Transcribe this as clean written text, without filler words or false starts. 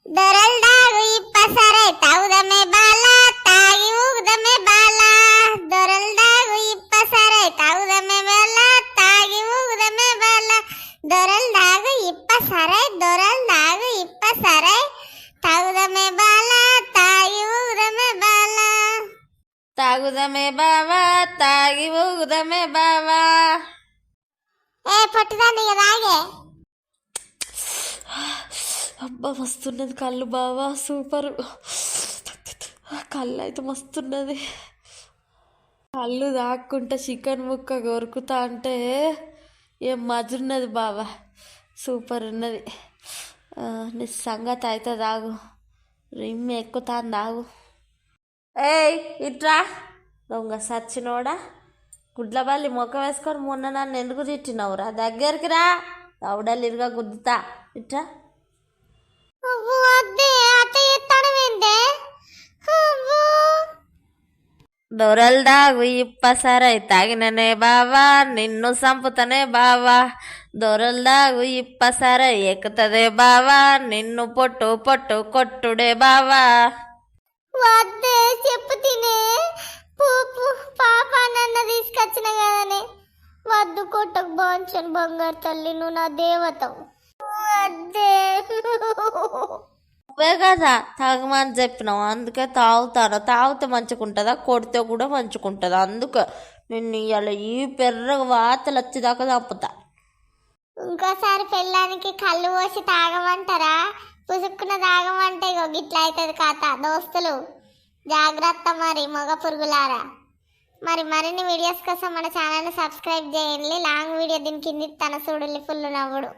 దొరల్దాగు ఇప్పసరై తాగుదమే బాల తాగి ఊగుదమే బాల దొరల్దాగు ఇప్పసరై తాగుదమే బాల తాగి ఊగుదమే బాల దొరల్దాగు ఇప్పసరై తాగుదమే బాల తాగి ఊగుదమే బాల తాగుదమే బావా తాగి ఊగుదమే బావా. ఏ పొట్టుదాన్ని ఇక తాగే. అబ్బా మస్తున్నది కళ్ళు బావా, సూపర్. కళ్ళు అయితే మస్తున్నది. కళ్ళు తాక్కుంటే చికెన్ ముక్క కొరుకుతా అంటే ఏం మజున్నది బావా, సూపర్ ఉన్నది. నీ సంగతి అయితే తాగు, రిమ్మ ఎక్కుతాను తాగు. ఏయ్ ఇట్రా దొంగ సచ్చినోడా, గుడ్లబల్లి మొక్క వేసుకొని మొన్న నన్ను ఎందుకు తిట్టినవురా? దగ్గరికి రా, దౌడలు ఇరుగా గుద్దుతా. ఇట్రా. దొరల్దాగు ఇప్పసరై తాగిననే బావా, నిన్ను సంపుతనే బావా. దొరల్దాగు ఇప్పసరై ఎక్కుతదే బావా, నిన్ను పొట్టు పొట్టు కొట్టుడే బావా. వద్దే చెప్పు తినే పాప నన్ను తీసుకొచ్చిన కదనే. వద్దు కొట్టకు బాంచను బంగారు తల్లి, నువ్వు నా దేవతవు. వద్దే. నువ్వే కదా తాగమని చెప్పినావు, అందుకే తాగుతాను. తాగితే మంచుకుంటుందా, కొడితే కూడా మంచుకుంటుందా? అందుకే నిన్ను ఇవాళ ఈ పెర్ర వాతలు వచ్చేదాకా చంపుతా. ఇంకోసారి పెళ్ళానికి కళ్ళు పోసి తాగమంటారా? పుసుక్కున తాగమంటే ఇగో గిట్ల అవుతుంది కథ. దోస్తులు జాగ్రత్త మరి, మగ పురుగులారా. మరిన్ని వీడియోస్ కోసం మన ఛానల్ని సబ్స్క్రైబ్ చేయండి. లాంగ్ వీడియో దీని కింది తన చూడండి, ఫుల్ నవ్వుడు.